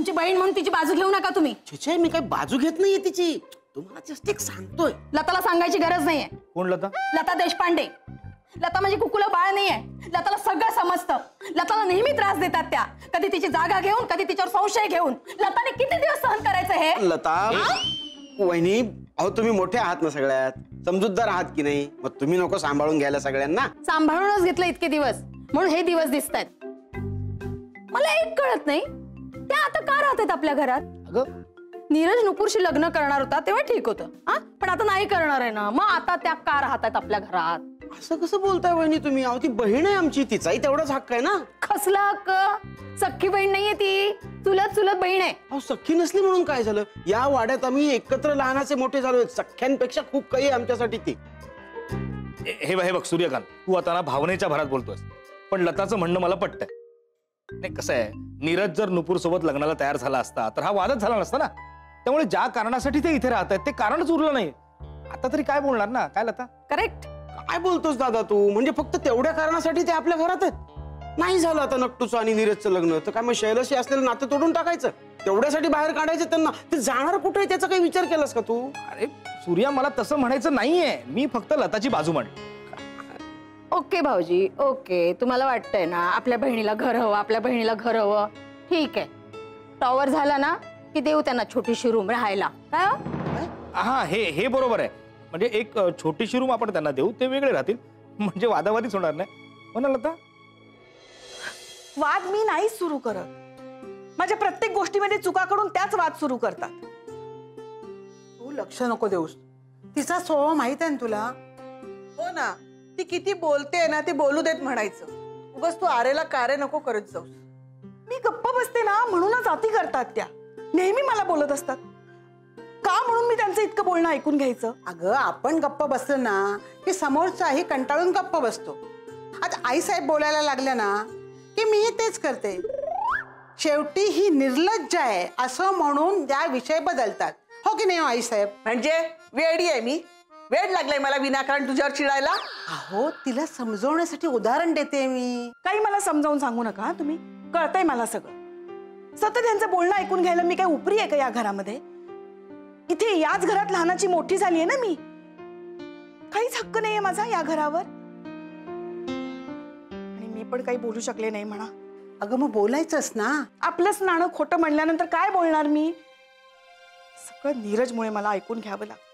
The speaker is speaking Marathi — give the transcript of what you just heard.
तुमची बहीण म्हणून तिची बाजू घेऊ नका तुम्ही. छे, मी काही बाजू घेत नाहीये तिची, तुम्हाला जस्ट एक सांगतोय. लताला सांगायची गरज नाहीये. कोण लता? लता देशपांडे. लता म्हणजे कुकुला बाळ नाहीये. लताला सगळं समजतं. लताला नेहमी त्रास देतात त्या, कधी तिची जागा घेऊन, कधी तिच्यावर संशय घेऊन. लताने किती दिवस सहन करायचं हे? लता वहिनी, अहो तुम्ही मोठे आहात ना, सगळ्यात समजूतदार आहात की नाही? मग तुम्ही नको सांभाळून घ्यायला सगळ्यांना? सांभाळूनच घेतलं इतके दिवस, म्हणून हे दिवस दिसतायत. मला एक कळत नाही, त्या आता का राहतात आपल्या घरात? अगं नीरज नुपूरशी लग्न करणार होता तेव्हा ठीक होतं, पण आता नाही करणार आहे ना, मग आता त्या का राहतात आपल्या घरात? असं कसं बोलताय वहिनी तुम्ही? अहो ती बहीण आहे आमची, तिचाही तेवढाच हक्क आहे ना. कसला हक्क? सख्खी बहीण नाहीये ती, चुलत बहीण आहे. अहो सख्खी नसली म्हणून काय झालं? या वाड्यात आम्ही एकत्र लहानाचे मोठे झालोय. सख्यांपेक्षा खूप काही आहे आमच्यासाठी ती. हे बघ सूर्यकांत, तू आता ना भावनेच्या भरात बोलतोयस, पण लताचं म्हणणं मला पटतंय. नाही कसं आहे, नीरज जर नुपूर सोबत लग्नाला तयार झाला असता तर हा वादच झाला नसता ना. त्यामुळे ज्या कारणासाठी ते इथे राहत आहेत ते कारणच उरलं नाही. आता तरी काय बोलणार ना, काय लता? करेक्ट. काय बोलतोस दादा तू? म्हणजे फक्त तेवढ्या कारणासाठी ते आपल्या घरात आहेत? नाही झालं आता नकटूचं आणि नीरजचं लग्न तर काय मग शैलशी असलेलं नातं तोडून टाकायचं? तेवढ्यासाठी बाहेर काढायचं त्यांना? ते जाणार कुठे त्याचा काही विचार केलास का तू? अरे सूर्या, मला तसं म्हणायचं नाहीये, मी फक्त लताची बाजू मांड. ओके भाऊजी, ओके, तुम्हाला वाटतंय ना आपल्या बहिणीला घर हवं, आपल्या बहिणीला घर हवं, ठीक आहे. टॉवर झाला ना की देऊ त्यांना छोटीशी रूम राहायला. हा, हे बरोबर आहे. म्हणजे एक छोटीशी रूम आपण त्यांना देऊ, ते वेगळे राहतील, म्हणजे वादावादीच होणार नाही. हो ना लता? वाद मी नाही सुरू करत. माझ्या प्रत्येक गोष्टीमध्ये चुका करून त्याच वाद सुरू करतात. तू लक्ष नको देऊस, तिचा स्वभाव माहित आहे ना तुला. हो ना, ती किती बोलते ना, ते बोलू देत म्हणायचं. उगाच तू आरेला कारे नको करत जाऊस. मी गप्प बसते ना म्हणूनच अति करतात त्या. नेहमी मला बोलत असतात का, म्हणून मी त्यांचं इतकं बोलणं ऐकून घ्यायचं? अगं आपण गप्प बसलो ना की समोरचाही कंटाळून गप्प बसतो. आज आई साहेब बोलायला लागल्या ना की मी तेच करते. शेवटी ही निर्लज्ज आहे असं म्हणून त्या विषय बदलतात. हो की नाही आई साहेब? म्हणजे वेडी आहे मी? वेड लागलाय मला विनाकारण तुझ्यावर चिडायला? अहो तिला समजवण्यासाठी उदाहरण देते मी. काही मला समजावून सांगू नका तुम्ही, कळतंय मला सगळं. सतत यांचं बोलणं ऐकून घ्यायला मी काय उपरी आहे का या घरामध्ये? इथे याच घरात लहानाची मोठी झाली आहे ना मी. काहीच हक्क नाहीये माझा या घरावर, आणि मी पण काही बोलू शकले नाही म्हणा. अगं मग बोलायचंच ना. आपलंच नाणं खोटं म्हणल्यानंतर काय बोलणार मी? सगळं नीरजमुळे मला ऐकून घ्यावं लागतं.